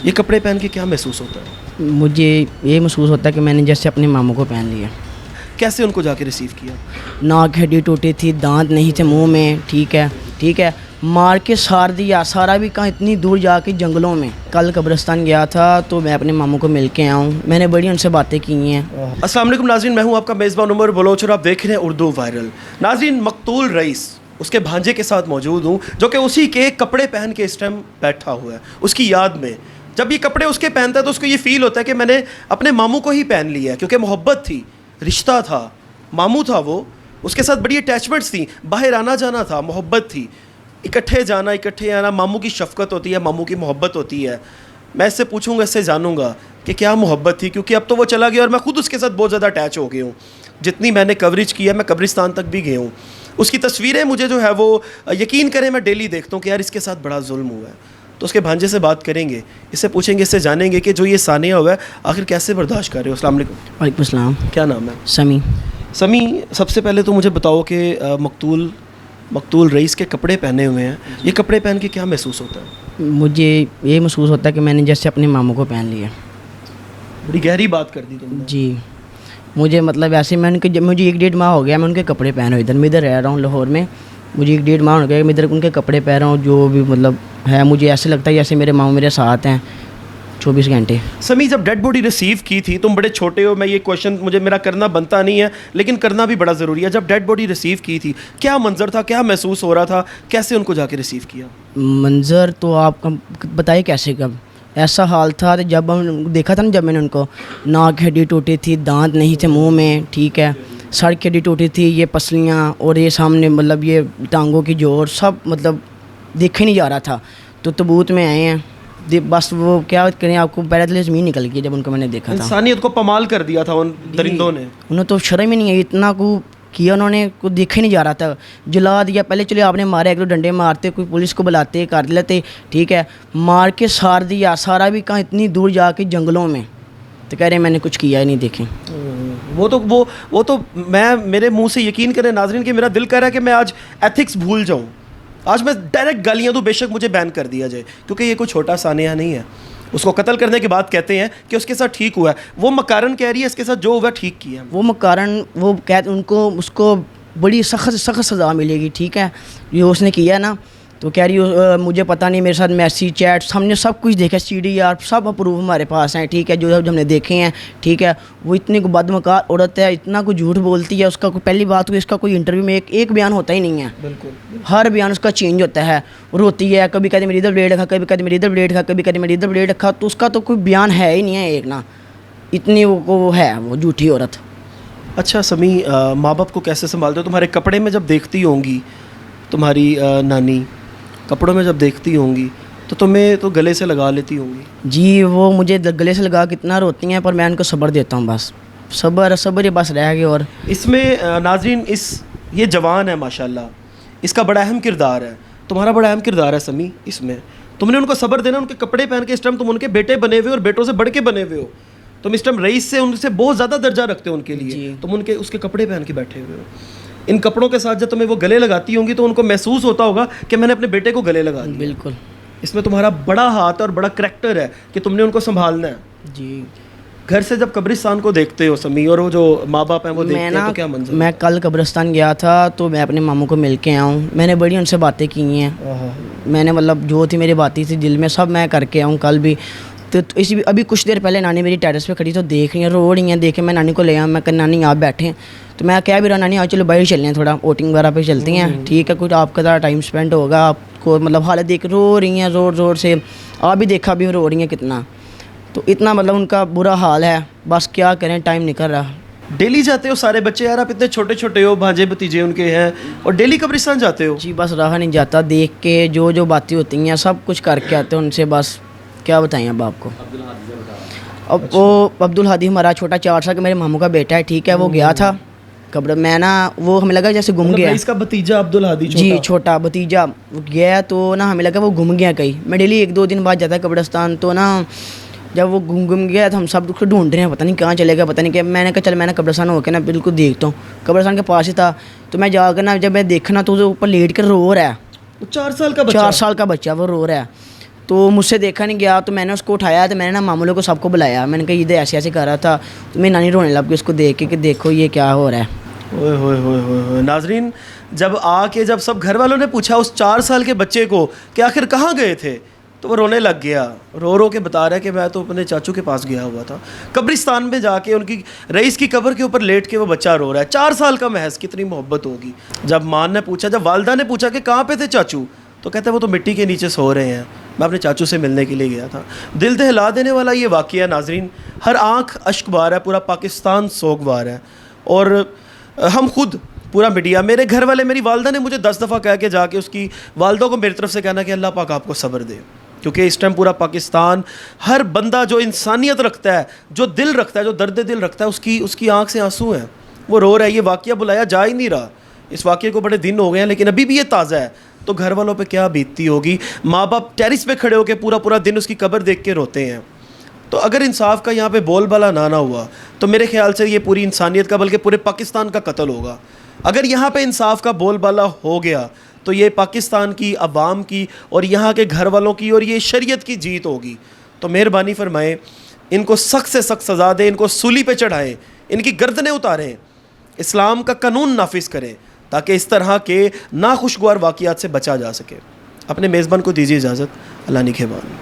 یہ کپڑے پہن کے کیا محسوس ہوتا ہے؟ مجھے یہ محسوس ہوتا ہے کہ میں نے جیسے اپنے ماموں کو پہن لیا. کیسے ان کو جا کے ریسیو کیا؟ ناک ہڈی ٹوٹی تھی, دانت نہیں تھے منہ میں, ٹھیک ہے, مار کے سار دیا. سارا بھی کہاں, اتنی دور جا کے جنگلوں میں. کل قبرستان گیا تھا تو میں اپنے ماموں کو مل کے آؤں, میں نے بڑی ان سے باتیں کی ہیں. السلام علیکم ناظرین, میں ہوں آپ کا میزبان عمر بلوچ اور آپ دیکھ رہے ہیں اردو وائرل. ناظرین, مقتول رئیس اس کے بھانجے کے ساتھ موجود ہوں جو کہ اسی کے کپڑے پہن کے اس ٹائم بیٹھا ہوا ہے اس کی یاد میں. جب یہ کپڑے اس کے پہنتا ہے تو اس کو یہ فیل ہوتا ہے کہ میں نے اپنے ماموں کو ہی پہن لیا ہے, کیونکہ محبت تھی, رشتہ تھا, ماموں تھا وہ, اس کے ساتھ بڑی اٹیچمنٹس تھیں, باہر آنا جانا تھا, محبت تھی, اکٹھے جانا اکٹھے آنا. ماموں کی شفقت ہوتی ہے, ماموں کی محبت ہوتی ہے. میں اس سے پوچھوں گا, اس سے جانوں گا کہ کیا محبت تھی, کیونکہ اب تو وہ چلا گیا اور میں خود اس کے ساتھ بہت زیادہ اٹیچ ہو گیا ہوں. جتنی میں نے کوریج کی ہے, میں قبرستان تک بھی گیا ہوں. اس کی تصویریں مجھے جو ہے وہ یقین کریں میں ڈیلی دیکھتا ہوں کہ یار اس کے ساتھ بڑا ظلم ہوا ہے. تو اس کے بھانجے سے بات کریں گے, اس سے پوچھیں گے, اس سے جانیں گے کہ جو یہ سانحہ ہوا ہے آخر کیسے برداشت کر رہے ہو. السلام علیکم. وعلیکم السلام. کیا نام ہے؟ سمی. سمی, سب سے پہلے تو مجھے بتاؤ کہ مقتول رئیس کے کپڑے پہنے ہوئے ہیں, یہ کپڑے پہن کے کیا محسوس ہوتا ہے؟ مجھے یہ محسوس ہوتا ہے کہ میں نے جیسے اپنے ماموں کو پہن لیا. بڑی گہری بات کر دی تم نے. جی, مجھے مطلب ایسے میں ان کے, جب مجھے 1-1.5 ماہ ہو گیا میں ان کے کپڑے پہن رہا ہوں. میں ادھر رہ رہا ہوں لاہور میں, مجھے 1-1.5 ماہ ہو گیا میں ادھر ان کے کپڑے پہن رہا ہوں. جو بھی مطلب ہے مجھے ایسے لگتا ہے جیسے میرے ماموں میرے ساتھ ہیں 24 گھنٹے. سمی, جب ڈیڈ باڈی ریسیو کی تھی, تم بڑے چھوٹے ہو, میں یہ کویشچن میرا کرنا بنتا نہیں ہے لیکن کرنا بھی بڑا ضروری ہے. جب ڈیڈ باڈی ریسیو کی تھی کیا منظر تھا, کیا محسوس ہو رہا تھا, کیسے ان کو جا کے ریسیو کیا؟ منظر تو آپ بتائیے کیسے, کب ایسا حال تھا جب ہم دیکھا تھا نا, جب میں نے ان کو, ناک ہڈی ٹوٹی تھی, دانت نہیں تھے منہ میں, ٹھیک ہے, سر کی ہڈی ٹوٹی تھی, یہ پسلیاں اور یہ سامنے مطلب یہ ٹانگوں کی جوڑ سب مطلب دیکھے نہیں جا رہا تھا. تو تبوت میں آئے ہیں, بس وہ کیا کریں, آپ کو پہلے دل زمین نکل گئی جب ان کو میں نے دیکھا تھا. انسانیت کو پامال کر دیا تھا ان درندوں نے. انہوں تو شرم ہی نہیں ہے, اتنا کو کیا انہوں نے, کو دیکھا ہی نہیں جا رہا تھا, جلا دیا. پہلے چلے آپ نے مارا, 1-2 ڈنڈے مارتے, کوئی پولیس کو بلاتے, کر لیتے, ٹھیک ہے, مار کے سار دیا. سارا بھی کہاں, اتنی دور جا کے جنگلوں میں. تو کہہ رہے ہیں میں نے کچھ کیا ہی نہیں, دیکھیں. وہ تو میں میرے منہ سے یقین کریں ناظرین کہ میرا دل کہہ رہا ہے کہ میں آج ایتھکس بھول جاؤں, آج میں ڈائریکٹ گالیاں دوں, بے شک مجھے بین کر دیا جائے, کیونکہ یہ کوئی چھوٹا سانحہ نہیں ہے. اس کو قتل کرنے کے بعد کہتے ہیں کہ اس کے ساتھ ٹھیک ہوا ہے. وہ مکارن کہہ رہی ہے اس کے ساتھ جو ہوا ٹھیک کیا. وہ مکارن وہ کہتے ان کو, اس کو بڑی سخت سزا ملے گی, ٹھیک ہے, یہ اس نے کیا نا. تو کہہ رہی مجھے پتہ نہیں, میرے ساتھ میسیج چیٹس ہم نے سب کچھ دیکھا, CDR سب اپروو ہمارے پاس ہیں, ٹھیک ہے, جو ہم نے دیکھے ہیں, ٹھیک ہے. وہ اتنی کو بدمکار عورت ہے, اتنا کو جھوٹ بولتی ہے. اس کا کوئی پہلی بات ہوئی, اس کا کوئی انٹرویو میں ایک بیان ہوتا ہی نہیں ہے. بالکل ہر بیان اس کا چینج ہوتا ہے, روتی ہے, کبھی کہتے میری ادھر بلیڈ رکھا, کبھی کہتے میری ادھر بلیڈ رکھا, کبھی کہتے میری ادھر بلیڈ رکھا. تو اس کا تو کوئی بیان ہے ہی نہیں ہے ایک نا, اتنی وہ ہے وہ جھوٹی عورت. اچھا سمی, ماں باپ کو کیسے سنبھالتے ہو؟ تمہارے کپڑے میں جب دیکھتی ہوں گی تمہاری نانی, کپڑوں میں جب دیکھتی ہوں گی تو تمہیں تو گلے سے لگا لیتی ہوں گی. جی, وہ مجھے گلے سے لگا کتنا روتی ہیں, پر میں ان کو صبر دیتا ہوں, بس صبر ہی بس رہ گیا. اور اس میں ناظرین یہ جوان ہے ماشاءاللہ, اس کا بڑا اہم کردار ہے, تمہارا بڑا اہم کردار ہے سمی. اس میں تم نے ان کو صبر دینا, ان کے کپڑے پہن کے. اس ٹائم تم ان کے بیٹے بنے ہوئے اور بیٹوں سے بڑھ کے بنے ہوئے ہو. تم اس ٹائم رئیس سے ان سے بہت زیادہ درجہ رکھتے ہو ان کے لیے. تم اس کے کپڑے پہن کے بیٹھے ہوئے ہو. ان کپڑوں کے ساتھ جب تمہیں وہ گلے لگاتی ہوں گی تو ان کو محسوس ہوتا ہوگا کہ میں نے اپنے بیٹے کو گلے لگا دیا. بالکل, اس میں تمہارا بڑا ہاتھ اور بڑا کریکٹر ہے کہ تم نے ان کو سنبھالنا ہے. جی, گھر سے جب قبرستان کو دیکھتے ہو سمی, اور وہ جو ماں باپ ہیں وہ دیکھتے ہیں تو کیا منظر؟ میں کل قبرستان گیا تھا تو میں اپنے ماموں کو مل کے آؤں, میں نے بڑی ان سے باتیں کی ہیں. میں نے مطلب جو تھی میری باتیں تھی دل میں, سب میں کر کے آؤں کل بھی. تو ابھی کچھ دیر پہلے نانی میری ٹیرس پہ کھڑی تو دیکھ رہی ہیں, رو رہی ہیں, دیکھیں میں نانی کو لے آؤں. میں کہ نانی آپ بیٹھیں, تو میں کہہ بھی رہا نانی آؤ چلو باہر چلیں ہیں, تھوڑا اوٹنگ وغیرہ پہ چلتی ہیں, ٹھیک ہے, کچھ آپ کا ذرا ٹائم اسپینڈ ہوگا. آپ کو مطلب حالت دیکھ رو رہی ہیں زور زور سے, آپ بھی دیکھا بھی رو رہی ہیں کتنا. تو اتنا مطلب ان کا برا حال ہے, بس کیا کریں, ٹائم نکل رہا. ڈیلی جاتے ہو سارے بچے یار, آپ اتنے چھوٹے چھوٹے ہو, بھانجے بھتیجے ان کے ہیں, اور ڈیلی قبرستان جاتے ہو؟ جی, بس رہا نہیں جاتا, دیکھ کے جو باتیں ہوتی ہیں سب کچھ کر کے آتے ہیں ان سے. بس کیا بتائیں اب آپ کو. اب وہ عبدالحادی ہمارا چھوٹا 4 سال کا میرے ماموں کا بیٹا ہے, ٹھیک ہے, وہ گیا تھا قبر میں نا, وہ ہمیں لگا جیسے گم گیا. اس کا بھتیجا عبدالحادی, جی چھوٹا بھتیجا, وہ گیا تو نا ہمیں لگا وہ گم گیا کہیں. میں ڈیلی 1-2 دن بعد جاتا ہے قبرستان, تو نا جب وہ گم گیا تو ہم سب اس کو ڈھونڈ رہے ہیں, پتہ نہیں کہاں چلے گا, پتہ نہیں کہ. میں نے کہا چل میں نے قبرستان ہو کے نا بالکل دیکھتا ہوں, قبرستان کے پاس ہی تھا. تو میں جا کر نا جب میں دیکھا نا تو وہ اوپر لیٹ کر رو رہا ہے. 4 سال کا بچہ, 4 سال کا بچہ وہ رو رہا ہے. تو مجھ سے دیکھا نہیں گیا, تو میں نے اس کو اٹھایا, تو میں نے نا ماموں کو سب کو بلایا, میں نے کہا یہ ایسے ایسے کر رہا تھا, تو میری نانی رونے لگ گئی اس کو دیکھ کے کہ دیکھو یہ کیا ہو رہا ہے. اوئے ہوئے ہوئے ہوئے ہوئے. ناظرین, جب سب گھر والوں نے پوچھا اس 4 سال کے بچے کو کہ آخر کہاں گئے تھے, تو وہ رونے لگ گیا, رو کے بتا رہا ہے کہ میں تو اپنے چاچو کے پاس گیا ہوا تھا. قبرستان میں جا کے ان کی رئیس کی قبر کے اوپر لیٹ کے وہ بچہ رو رہا ہے, 4 سال کا محض. کتنی محبت ہوگی. جب والدہ نے پوچھا کہ کہاں پہ تھے چاچو, تو کہتے ہیں وہ تو مٹی کے نیچے سو رہے ہیں, میں اپنے چاچو سے ملنے کے لیے گیا تھا. دل دہلا دینے والا یہ واقعہ ناظرین. ہر آنکھ اشک بار ہے, پورا پاکستان سوگوار ہے. اور ہم خود پورا میڈیا, میرے گھر والے, میری والدہ نے مجھے 10 دفعہ کہہ کے جا کے اس کی والدوں کو میری طرف سے کہنا کہ اللہ پاک آپ کو صبر دے, کیونکہ اس ٹائم پورا پاکستان, ہر بندہ جو انسانیت رکھتا ہے, جو دل رکھتا ہے, جو درد دل رکھتا ہے, اس کی آنکھ سے آنسو ہیں, وہ رو رہا ہے. یہ واقعہ بلایا جا ہی نہیں رہا. اس واقعے کو بڑے دن ہو گئے ہیں لیکن ابھی بھی یہ تازہ ہے, تو گھر والوں پہ کیا بیتتی ہوگی. ماں باپ ٹیرس پہ کھڑے ہو کے پورا دن اس کی قبر دیکھ کے روتے ہیں. تو اگر انصاف کا یہاں پہ بول بالا نہ ہوا تو میرے خیال سے یہ پوری انسانیت کا بلکہ پورے پاکستان کا قتل ہوگا. اگر یہاں پہ انصاف کا بول بالا ہو گیا تو یہ پاکستان کی عوام کی اور یہاں کے گھر والوں کی اور یہ شریعت کی جیت ہوگی. تو مہربانی فرمائیں, ان کو سخت سے سخت سزا دیں, ان کو سولی پہ چڑھائیں, ان کی گردنیں اتاریں, اسلام کا قانون نافذ کریں تاکہ اس طرح کے ناخوشگوار واقعات سے بچا جا سکے. اپنے میزبان کو دیجیے اجازت. اللہ نگہبان.